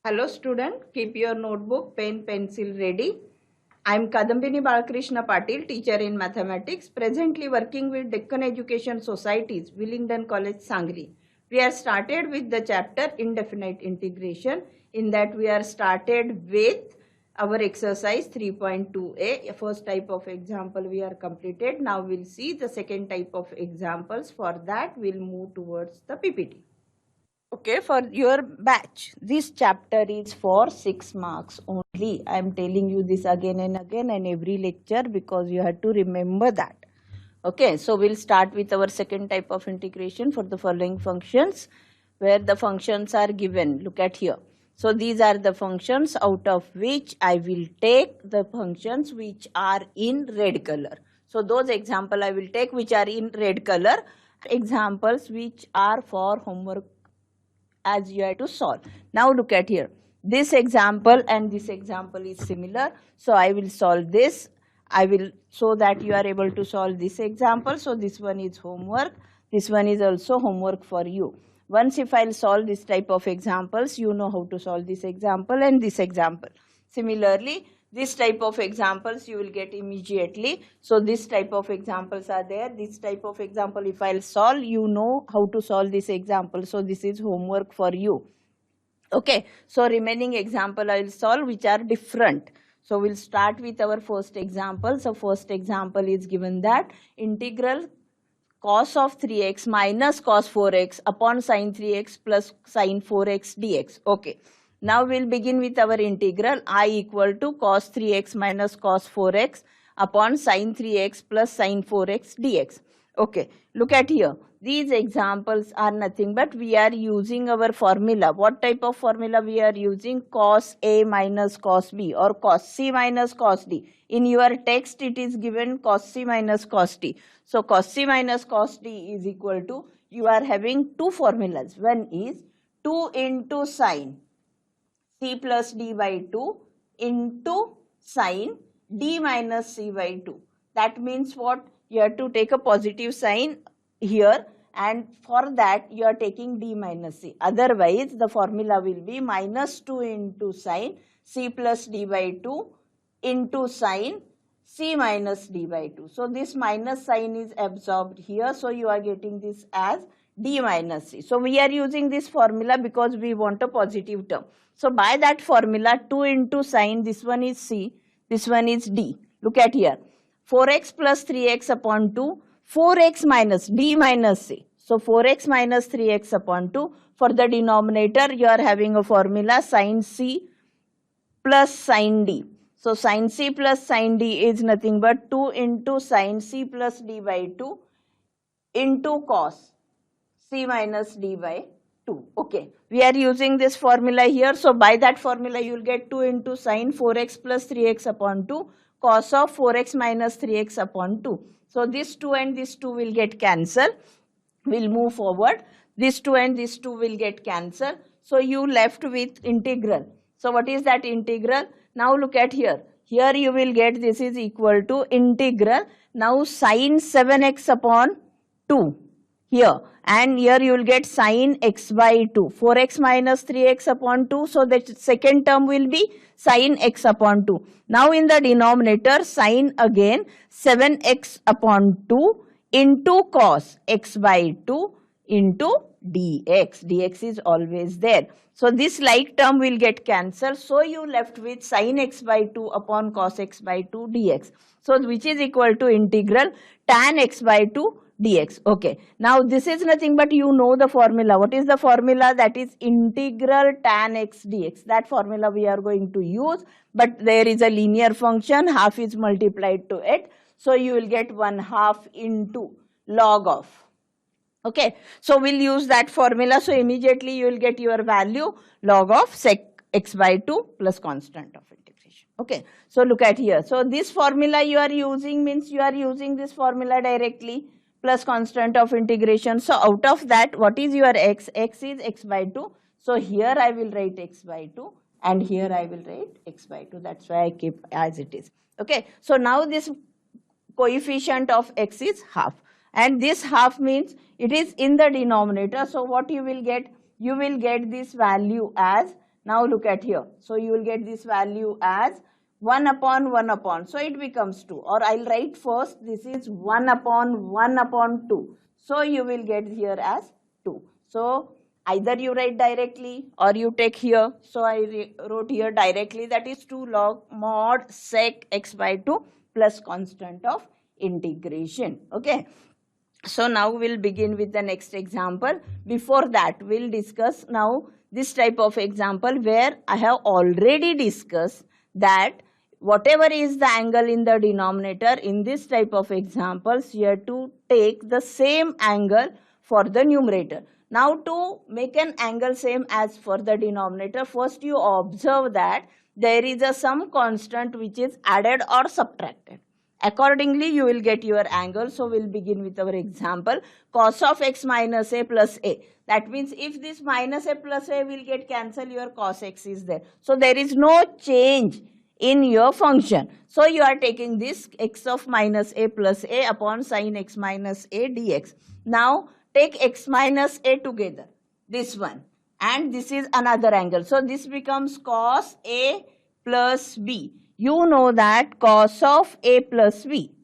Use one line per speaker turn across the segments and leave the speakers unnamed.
Hello student, keep your notebook, pen, pencil ready. I am Kadambini Balakrishna Patil, teacher in mathematics, presently working with Deccan Education Societies, Willingdon College, Sangli. We are started with the chapter indefinite integration. In that we are started with our exercise 3.2a. First type of example we are completed. Now we'll see the second type of examples. For that we'll move towards the PPT. Okay, for your batch, this chapter is for 6 marks only. I am telling you this again and again and every lecture because you have to remember that. Okay, so we'll start with our second type of integration for the following functions where the functions are given. Look at here. So these are the functions out of which I will take the functions which are in red color. So those example I will take which are in red color, examples which are for homework as you have to solve. Now look at here. This example and this example is similar. So I will solve this. I will, so that you are able to solve this example. So this one is homework. This one is also homework for you. Once if I'll solve this type of examples, you know how to solve this example and this example. Similarly, this type of examples you will get immediately. So this type of examples are there. This type of example if I'll solve, you know how to solve this example. So this is homework for you. Okay, so remaining example I will solve which are different. So we'll start with our first example. So first example is given that integral cos of 3x minus cos 4x upon sin 3x plus sin 4x dx. Okay. Now we'll begin with our integral I equal to cos 3x minus cos 4x upon sin 3x plus sin 4x dx. Okay, look at here. These examples are nothing but we are using our formula. What type of formula we are using? Cos A minus cos B or cos C minus cos D. In your text it is given cos C minus cos D. So cos C minus cos D is equal to, you are having two formulas. One is 2 into sin C plus D by 2 into sin D minus C by 2. That means what? You have to take a positive sign here and for that you are taking D minus C. Otherwise the formula will be minus 2 into sin C plus D by 2 into sin C minus D by 2. So this minus sign is absorbed here. So you are getting this as D minus C. So we are using this formula because we want a positive term. So by that formula 2 into sin, this one is C, this one is D. Look at here. 4x plus 3x upon 2, 4x minus D minus C. So 4x minus 3x upon 2. For the denominator you are having a formula sin C plus sin D. So sin C plus sin D is nothing but 2 into sin C plus D by 2 into cos C minus D by 2. Okay, we are using this formula here. So by that formula you will get 2 into sin 4x plus 3x upon 2 cos of 4x minus 3x upon 2. So this 2 and this 2 will get cancelled. We'll move forward. This 2 and this 2 will get cancelled. So you left with integral. So what is that integral? Now look at here. Here you will get this is equal to integral. Now sin 7x upon 2 here, and here you will get sin x by 2. 4x minus 3x upon 2. So the second term will be sin x upon 2. Now in the denominator sin again 7x upon 2 into cos x by 2 into dx. Dx is always there. So this like term will get cancelled. So you left with sin x by 2 upon cos x by 2 dx. So which is equal to integral tan x by 2 dx. Okay. Now this is nothing but you know the formula. What is the formula? That is integral tan x dx. That formula we are going to use. But there is a linear function. Half is multiplied to it. So you will get 1/2 into log of. Okay, so we'll use that formula. So immediately you will get your value log of sec x by 2 plus constant of integration. Okay, so look at here. So this formula you are using means you are using this formula directly plus constant of integration. So out of that, what is your x? X is x by 2. So here I will write x by 2 and here I will write x by 2. That's why I keep as it is. Okay, so now this coefficient of x is half. And this half means it is in the denominator. So what you will get? You will get this value as Now look at here. So you will get this value as 1 upon 1 upon. So it becomes 2. Or I'll write first, this is 1 upon 1 upon 2. So you will get here as 2. So either you write directly or you take here. So I wrote here directly, that is 2 log mod sec x by 2 plus constant of integration. Okay. So now we'll begin with the next example. Before that, we'll discuss now this type of example where I have already discussed that whatever is the angle in the denominator, in this type of examples, you have to take the same angle for the numerator. Now to make an angle same as for the denominator, first you observe that there is a some constant which is added or subtracted. Accordingly, you will get your angle. So we'll begin with our example. Cos of x minus a plus a. That means if this minus a plus a will get cancelled, your cos x is there. So there is no change in your function. So you are taking this x of minus a plus a upon sin x minus a dx. Now take x minus a together, this one, and this is another angle. So this becomes cos a plus b. You know that cos of a plus b.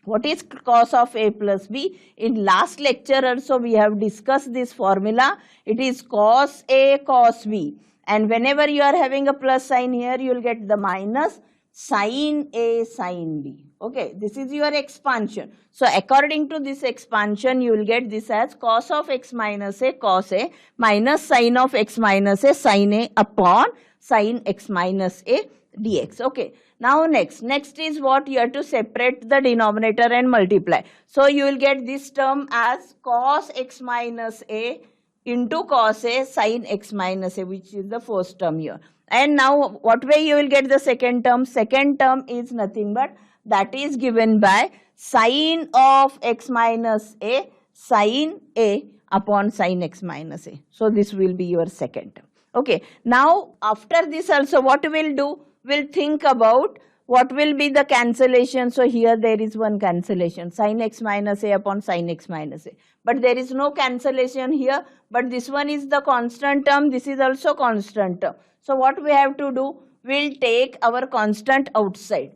What is cos of a plus b? In last lecture also we have discussed this formula. It is cos a cos b. And whenever you are having a plus sign here, you will get the minus sin a sin b. Okay, this is your expansion. So according to this expansion, you will get this as cos of x minus a cos a minus sin of x minus a sin a upon sin x minus a dx. Okay. Now next is what you have to separate the denominator and multiply. So you will get this term as cos x minus a into cos a sin x minus a, which is the first term here. And now what way you will get the second term? Second term is nothing but that is given by sin of x minus a sin a upon sin x minus a. So this will be your second term. Okay. Now after this also what we'll do? We'll think about what will be the cancellation. So here there is one cancellation, sin x minus a upon sin x minus a. But there is no cancellation here. But this one is the constant term. This is also constant term. So what we have to do? We'll take our constant outside.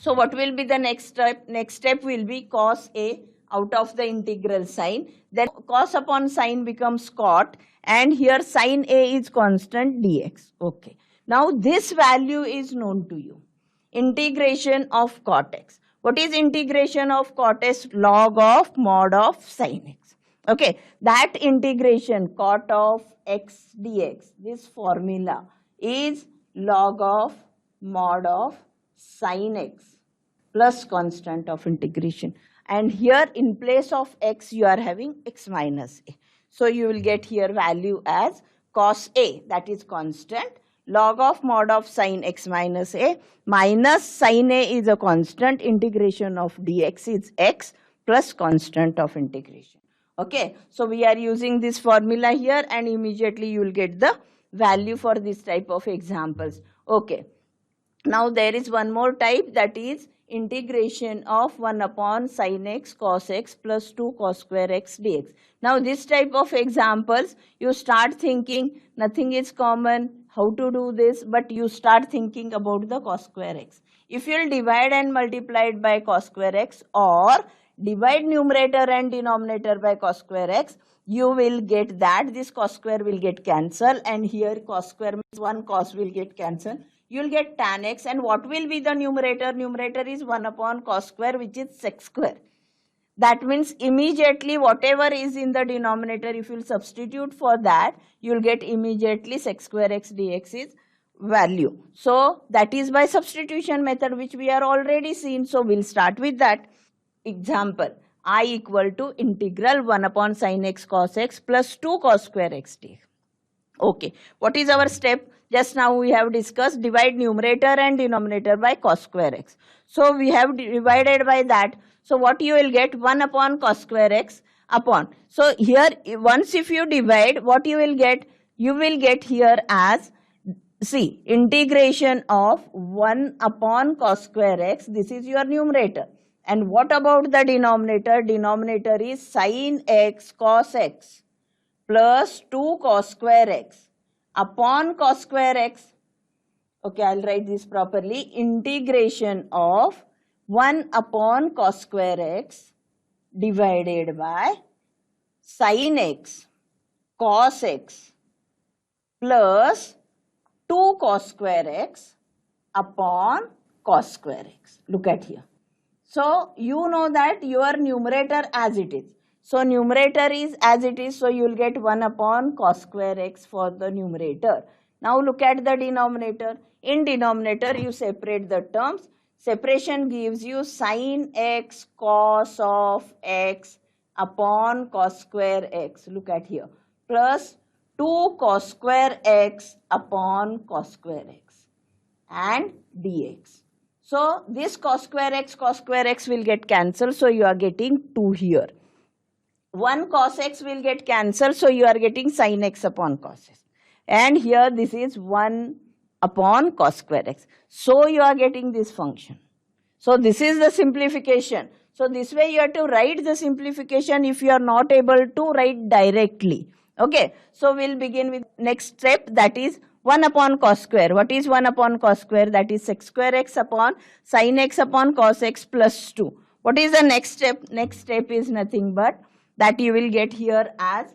So what will be the next step? Next step will be cos a out of the integral sign. Then cos upon sin becomes cot. And here sin a is constant dx. Okay. Now this value is known to you. Integration of cot x. What is integration of cot x? Log of mod of sin x. Okay. That integration cot of x dx, this formula is log of mod of sin x plus constant of integration. And here in place of x you are having x minus a. So you will get here value as cos a, that is constant, log of mod of sin x minus a minus sin a is a constant, integration of dx is x plus constant of integration. Okay. So we are using this formula here and immediately you will get the value for this type of examples. Okay. Now there is one more type, that is integration of 1 upon sin x cos x plus 2 cos square x dx. Now this type of examples you start thinking nothing is common, how to do this, but you start thinking about the cos square x. If you will divide and multiply it by cos square x or divide numerator and denominator by cos square x, you will get that this cos square will get cancelled and here cos square means one cos will get cancelled. You will get tan x, and what will be the numerator? Numerator is 1 upon cos square, which is sec square. That means immediately whatever is in the denominator, if you will substitute for that, you will get immediately sec square x dx is value. So that is by substitution method, which we are already seen. So we'll start with that. Example, I equal to integral 1 upon sin x cos x plus 2 cos square x dx. Okay, what is our step? Just now we have discussed divide numerator and denominator by cos square x. So we have divided by that. So what you will get? 1 upon cos square x upon. So here once if you divide, what you will get? You will get here as, see, integration of 1 upon cos square x. This is your numerator. And what about the denominator? Denominator is sin x cos x plus 2 cos square x upon cos square x. Okay, I'll write this properly. Integration of 1 upon cos square x divided by sin x cos x plus 2 cos square x upon cos square x. Look at here. So you know that your numerator as it is. So numerator is as it is. So you will get 1 upon cos square x for the numerator. Now look at the denominator. In denominator you separate the terms. Separation gives you sin x cos of x upon cos square x. Look at here. Plus 2 cos square x upon cos square x and dx. So this cos square x will get cancelled. So you are getting 2 here. 1 cos x will get cancelled. So you are getting sin x upon cos x. And here this is 1 upon cos square x. So you are getting this function. So this is the simplification. So this way you have to write the simplification if you are not able to write directly. Okay. So we'll begin with next step, that is 1 upon cos square. What is 1 upon cos square? That is sec square x upon sin x upon cos x plus 2. What is the next step? Next step is nothing but that you will get here as,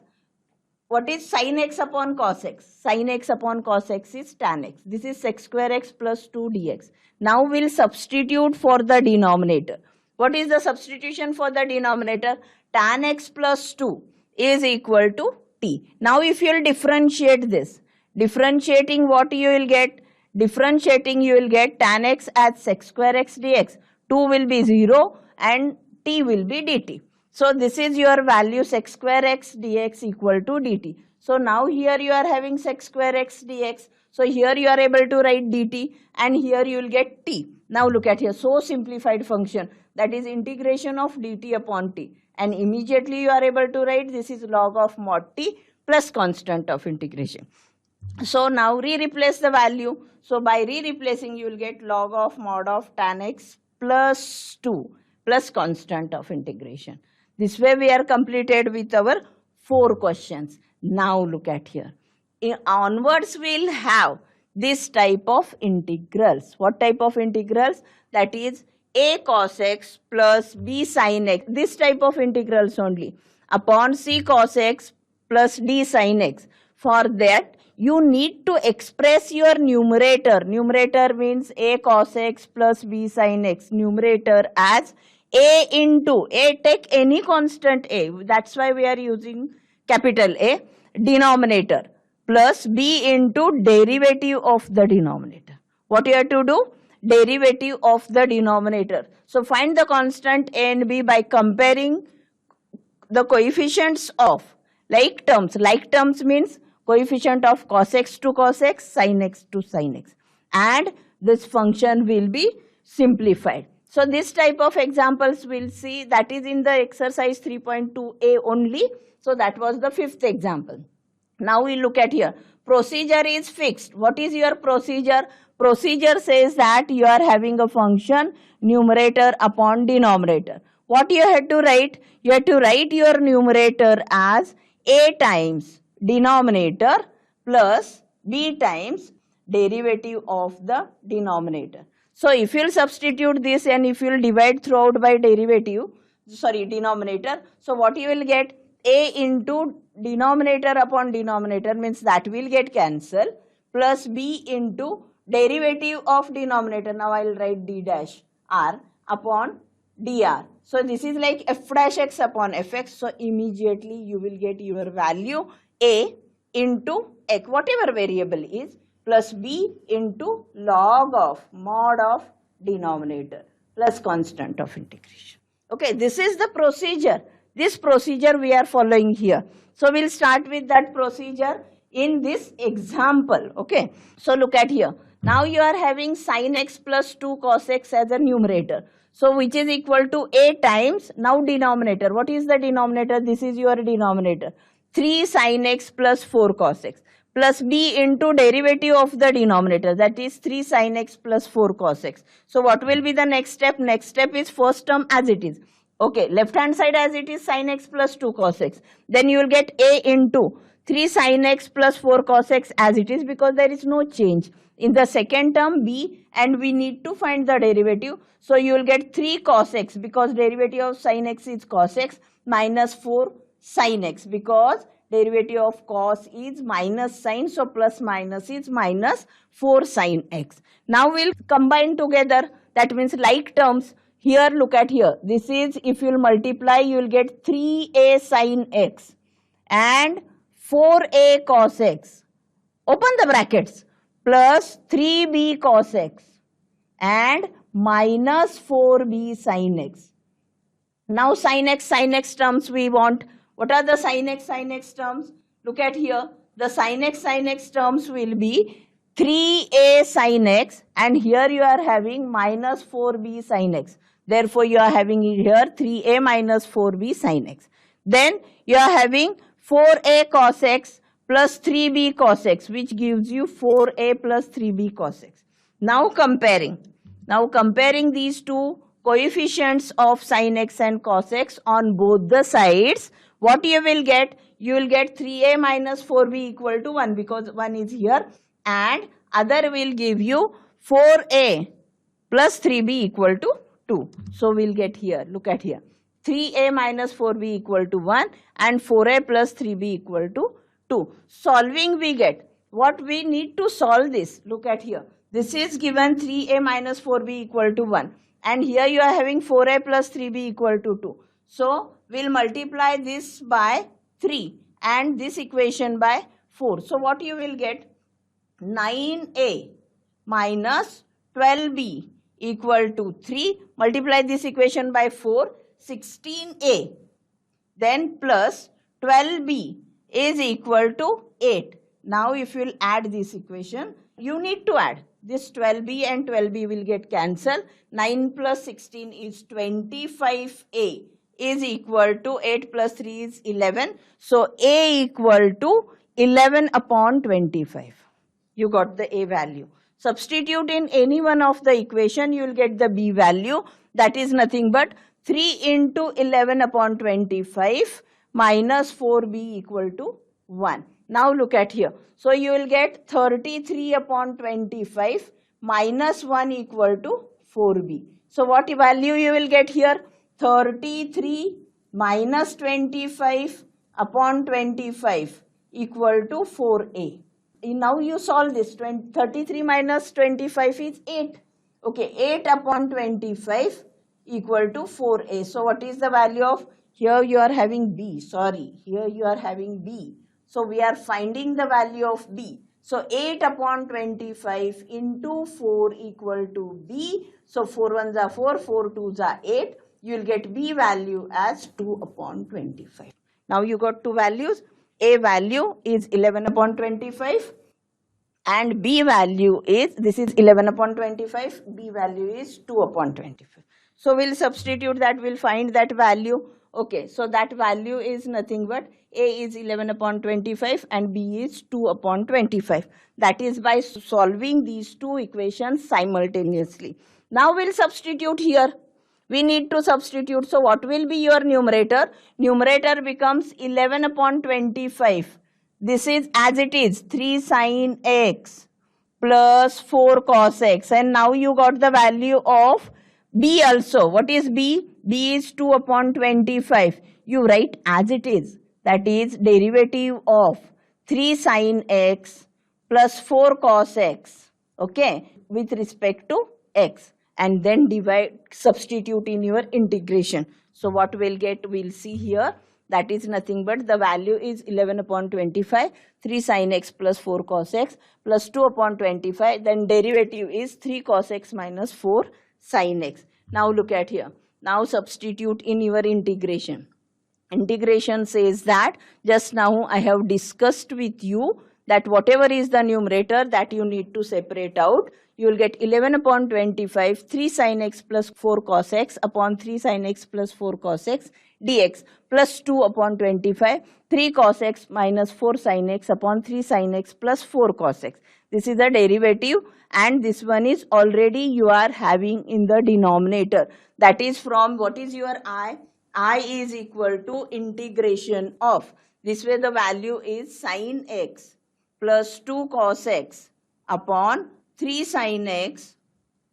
what is sin x upon cos x? Sin x upon cos x is tan x. This is sec square x plus 2 dx. Now we'll substitute for the denominator. What is the substitution for the denominator? Tan x plus 2 is equal to t. Now if you will differentiate this, differentiating what you will get? Differentiating you will get tan x as sec square x dx. 2 will be 0 and t will be dt. So this is your value sec square x dx equal to dt. So now here you are having sec square x dx. So here you are able to write dt and here you will get t. Now look at here, so simplified function, that is integration of dt upon t. And immediately you are able to write this is log of mod t plus constant of integration. So now re-replace the value. So by re-replacing you will get log of mod of tan x plus 2 plus constant of integration. This way we are completed with our 4 questions. Now look at here. Onwards we will have this type of integrals. What type of integrals? That is a cos x plus b sin x. This type of integrals only. Upon c cos x plus d sin x. For that you need to express your numerator. Numerator means a cos x plus b sin x. Numerator as a into, a take any constant a, that's why we are using capital A, denominator, plus b into derivative of the denominator. What you have to do? Derivative of the denominator. So find the constant a and b by comparing the coefficients of like terms. Like terms means coefficient of cos x to cos x, sin x to sin x. And this function will be simplified. So this type of examples we'll see, that is in the exercise 3.2a only. So that was the 5th example. Now we look at here. Procedure is fixed. What is your procedure? Procedure says that you are having a function numerator upon denominator. What you have to write? You have to write your numerator as a times denominator plus b times derivative of the denominator. So if you will substitute this and if you will divide throughout by denominator, so what you will get? A into denominator upon denominator means that will get cancelled, plus b into derivative of denominator. Now I will write d dash r upon dr. So this is like f dash x upon fx. So immediately you will get your value a into x, whatever variable is, plus b into log of mod of denominator plus constant of integration. Okay, this is the procedure. This procedure we are following here. So we'll start with that procedure in this example. Okay, so look at here. Now you are having sin x plus 2 cos x as a numerator. So which is equal to a times, now denominator. What is the denominator? This is your denominator. 3 sin x plus 4 cos x. Plus b into derivative of the denominator, that is 3 sin x plus 4 cos x. So what will be the next step? Next step is first term as it is. Okay, left hand side as it is sin x plus 2 cos x. Then you will get a into 3 sin x plus 4 cos x as it is, because there is no change. In the second term b, and we need to find the derivative. So you will get 3 cos x, because derivative of sin x is cos x, minus 4 sin x, because derivative of cos is minus sin. So plus minus is minus 4 sin x. Now we'll combine together. That means like terms. Here, look at here. This is, if you will multiply, you will get 3a sin x and 4a cos x. Open the brackets. Plus 3b cos x and minus 4b sin x. Now sin x terms we want. What are the sin x terms? Look at here. The sin x terms will be 3a sin x, and here you are having minus 4b sin x. Therefore, you are having here 3a minus 4b sin x. Then you are having 4a cos x plus 3b cos x, which gives you 4a plus 3b cos x. Now comparing these two coefficients of sin x and cos x on both the sides, what you will get? You will get 3a minus 4b equal to 1, because 1 is here, and other will give you 4a plus 3b equal to 2. So we'll get here, look at here, 3a minus 4b equal to 1 and 4a plus 3b equal to 2. Solving we get, what we need to solve this, look at here. This is given 3a minus 4b equal to 1, and here you are having 4a plus 3b equal to 2. So we'll multiply this by 3 and this equation by 4. So what you will get? 9a minus 12b equal to 3. Multiply this equation by 4, 16a. Then plus 12b is equal to 8. Now if you will add this equation, you need to add. This 12b and 12b will get cancelled. 9 plus 16 is 25a is equal to 8 plus 3 is 11. So a equal to 11 upon 25. You got the a value. Substitute in any one of the equation, you will get the b value. That is nothing but 3 into 11 upon 25 minus 4b equal to 1. Now look at here. So you will get 33 upon 25 minus 1 equal to 4b. So what value you will get here? 33 minus 25 upon 25 equal to 4a. Now you solve this. 33 minus 25 is 8. Okay, 8 upon 25 equal to 4a. So what is the value of, here you are having b, here you are having b. So we are finding the value of b. So 8 upon 25 into 4 equal to b. So 4 ones are 4, 4 twos are 8. You will get b value as 2 upon 25. Now you got two values. A value is 11 upon 25 and b value is, this is 11 upon 25, b value is 2 upon 25. So we'll substitute that, we'll find that value. Okay, so that value is nothing but a is 11 upon 25 and b is 2 upon 25. That is by solving these two equations simultaneously. Now we'll substitute here. We need to substitute. So what will be your numerator? Numerator becomes 11 upon 25. This is as it is 3 sin x plus 4 cos x. And now you got the value of b also. What is b? b is 2 upon 25. You write as it is. That is derivative of 3 sin x plus 4 cos x. Okay, with respect to x. And then divide, substitute in your integration. So what we'll get, we'll see here. That is nothing but the value is 11 upon 25, 3 sin x plus 4 cos x plus 2 upon 25. Then derivative is 3 cos x minus 4 sin x. Now look at here. Now substitute in your integration. Integration says that just now I have discussed with you that whatever is the numerator that you need to separate out. you will get 11 upon 25 3 sin x plus 4 cos x upon 3 sin x plus 4 cos x dx plus 2 upon 25 3 cos x minus 4 sin x upon 3 sin x plus 4 cos x. This is the derivative, and this one is already you are having in the denominator. That is from what is your I? I is equal to integration of, this way the value is sin x plus 2 cos x upon 3 sin x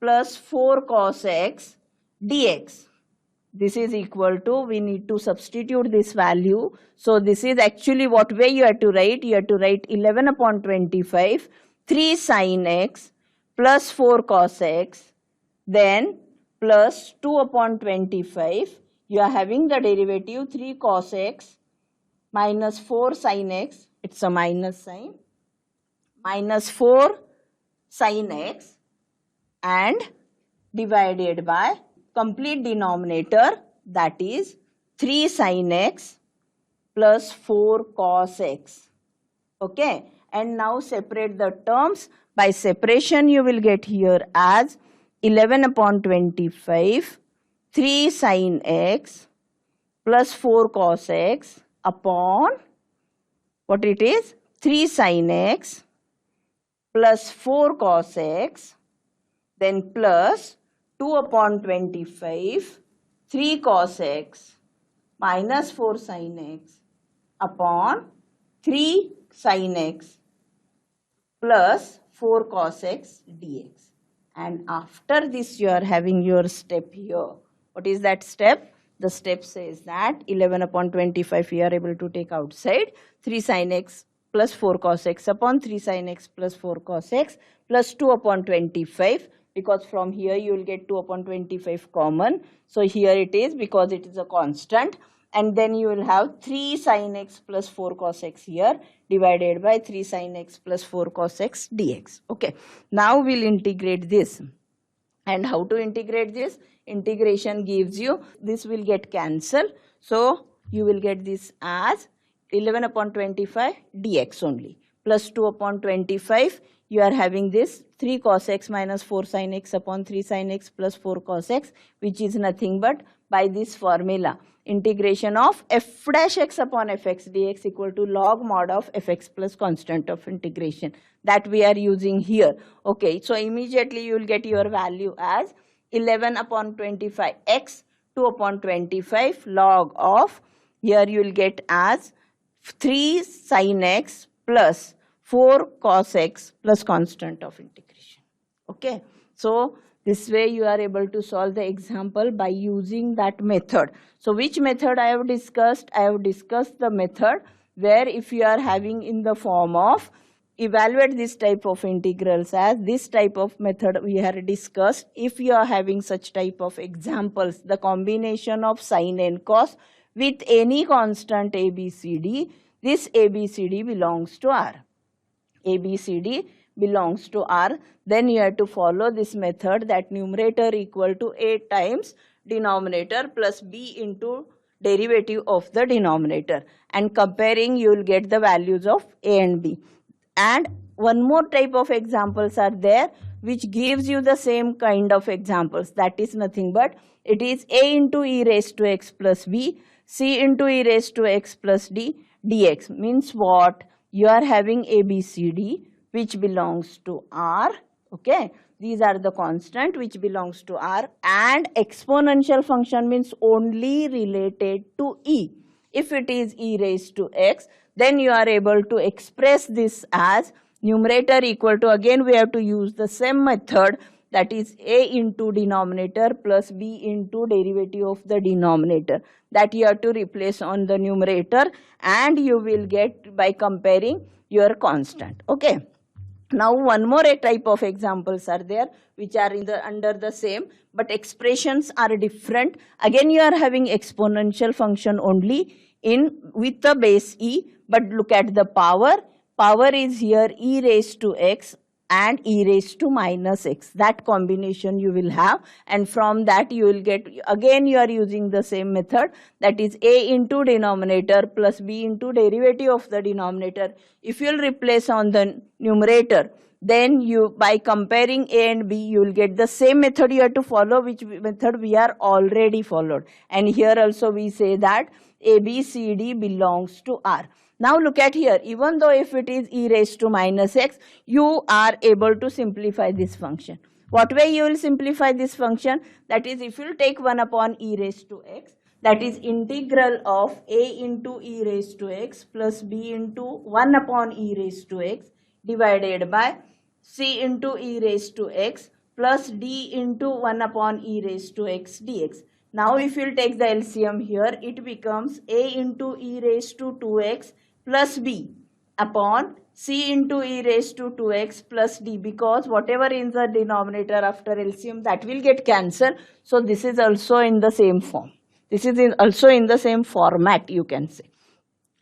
plus 4 cos x dx. This is equal to, we need to substitute this value. So this is actually what way you have to write. You have to write 11 upon 25 3 sin x plus 4 cos x, then plus 2 upon 25. You are having the derivative 3 cos x minus 4 sin x, it's a minus sign, minus 4 sin x, and divided by complete denominator, that is 3 sin x plus 4 cos x. Okay, and now separate the terms. By separation you will get here as 11 upon 25 3 sin x plus 4 cos x upon what it is 3 sin x plus 4 cos x, then plus 2 upon 25 3 cos x minus 4 sin x upon 3 sin x plus 4 cos x dx. And after this you are having your step here. What is that step? The step says that 11 upon 25 you are able to take outside, 3 sin x plus 4 cos x upon 3 sin x plus 4 cos x plus 2 upon 25, because from here you will get 2 upon 25 common. So here it is because it is a constant, and then you will have 3 sin x plus 4 cos x here divided by 3 sin x plus 4 cos x dx. Okay, now we'll integrate this. And how to integrate this? Integration gives you, this will get cancelled. So you will get this as 11 upon 25 dx only, plus 2 upon 25. You are having this 3 cos x minus 4 sin x upon 3 sin x plus 4 cos x, which is nothing but by this formula, integration of f dash x upon fx dx equal to log mod of fx plus constant of integration, that we are using here. Okay, so immediately you will get your value as 11 upon 25 x 2 upon 25 log of, here you will get as 3 sin x plus 4 cos x plus constant of integration. Okay, so this way you are able to solve the example by using that method. So which method I have discussed? I have discussed the method where if you are having in the form of evaluate this type of integrals, as this type of method we have discussed. If you are having such type of examples, the combination of sin and cos with any constant ABCD, this ABCD belongs to R. ABCD belongs to R. Then you have to follow this method, that numerator equal to A times denominator plus B into derivative of the denominator, and comparing you will get the values of A and B. And one more type of examples are there which gives you the same kind of examples. That is nothing but it is A into e raised to x plus b, c into e raised to x plus d dx. Means what? You are having ABCD which belongs to R. Okay, these are the constant which belongs to R, and exponential function means only related to e. If it is e raised to x, then you are able to express this as numerator equal to, again we have to use the same method, that is a into denominator plus b into derivative of the denominator, that you have to replace on the numerator, and you will get by comparing your constant. Okay. Now one more type of examples are there which are in the under the same, but expressions are different. Again you are having exponential function only in with the base e, but look at the power. Power is here e raised to x and e raised to minus x. That combination you will have, and from that you will get, again you are using the same method, that is a into denominator plus b into derivative of the denominator. If you will replace on the numerator, then you, by comparing A and B, you will get the same method you have to follow, which method we are already followed. And here also we say that A, B, C, D belongs to R. Now look at here, even though if it is e raised to minus x, you are able to simplify this function. What way you will simplify this function? That is, if you take 1 upon e raised to x, that is integral of A into e raised to x plus B into 1 upon e raised to x divided by c into e raised to x plus d into 1 upon e raised to x dx. Now if you take the LCM here, it becomes a into e raised to 2x plus b upon c into e raised to 2x plus d, because whatever in the denominator after LCM, that will get cancelled. So this is also in the same form. This is also in the same format, you can say.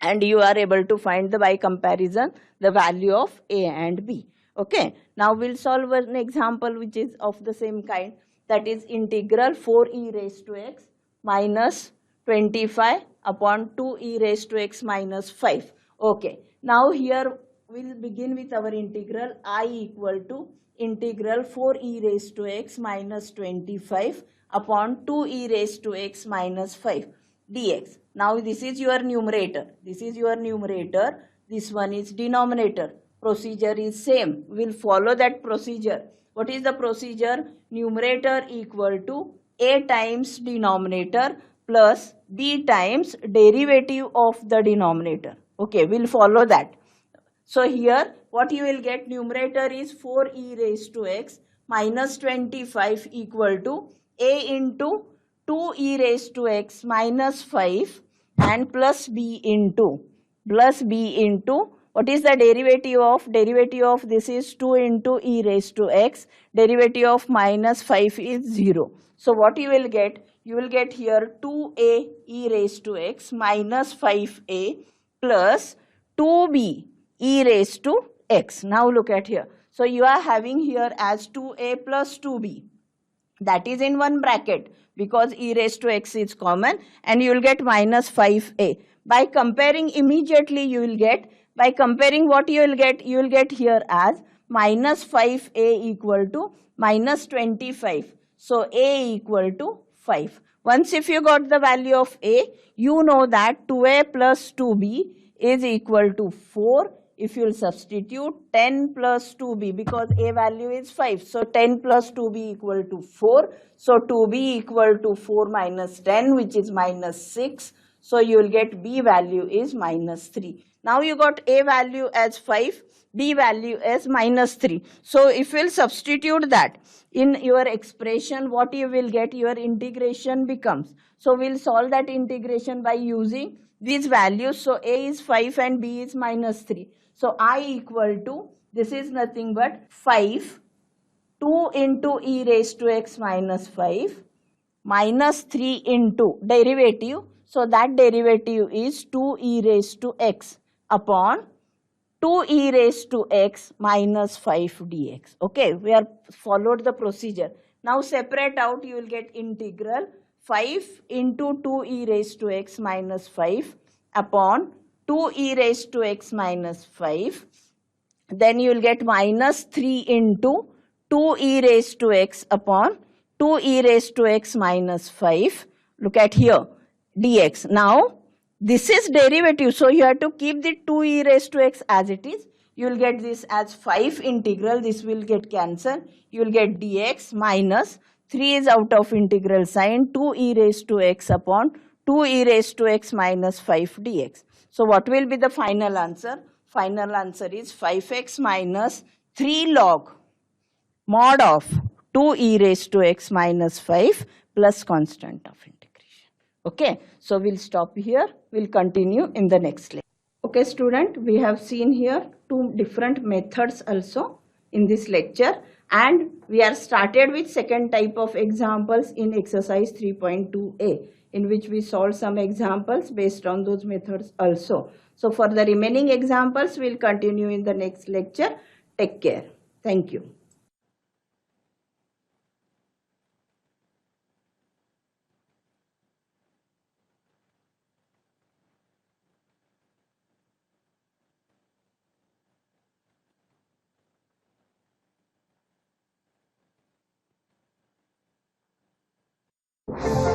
And you are able to find the, by comparison, the value of A and B. Okay. Now we'll solve an example which is of the same kind. That is integral 4e raised to x minus 25 upon 2e raised to x minus 5. Okay. Now here we'll begin with our integral I equal to integral 4e raised to x minus 25 upon 2e raised to x minus 5 dx. Now this is your numerator. This is your numerator. This one is denominator. Procedure is same. We'll follow that procedure. What is the procedure? Numerator equal to a times denominator plus b times derivative of the denominator. Okay, we'll follow that. So here what you will get, numerator is 4e raised to x minus 25 equal to a into 2e raised to x minus 5 and plus b into what is the derivative of? Derivative of this is 2 into e raised to x. Derivative of minus 5 is 0. So what you will get? You will get here 2a e raised to x minus 5a plus 2b e raised to x. Now look at here. So you are having here as 2a plus 2b. That is in one bracket because e raised to x is common, and you will get minus 5a. By comparing immediately you will get, by comparing what you will get here as minus 5a equal to minus 25. So a equal to 5. Once if you got the value of a, you know that 2a plus 2b is equal to 4. If you will substitute 10 plus 2b, because a value is 5, so 10 plus 2b equal to 4. So 2b equal to 4 minus 10, which is minus 6. So you will get b value is minus 3. Now you got a value as 5, b value as minus 3. So if you will substitute that in your expression, what you will get, your integration becomes. So we will solve that integration by using these values. So a is 5 and b is minus 3. So I equal to, this is nothing but 5, 2 into e raised to x minus 5 minus 3 into derivative. So that derivative is 2e raised to x upon 2e raised to x minus 5 dx. Okay, we are followed the procedure. Now separate out, you will get integral 5 into 2e raised to x minus 5 upon 2e raised to x minus 5. Then you will get minus 3 into 2e raised to x upon 2e raised to x minus 5. Look at here, dx. Now this is derivative, so you have to keep the 2e raised to x as it is. You will get this as 5 integral, this will get cancelled. You will get dx minus 3 is out of integral sign, 2e raised to x upon 2e raised to x minus 5 dx. So what will be the final answer? Final answer is 5x minus 3 log mod of 2e raised to x minus 5 plus constant of integration. Okay, so we'll stop here. We'll continue in the next lecture. Okay, student, we have seen here two different methods also in this lecture, and we are started with second type of examples in exercise 3.2a, in which we solve some examples based on those methods also. So for the remaining examples, we'll continue in the next lecture. Take care. Thank you. you.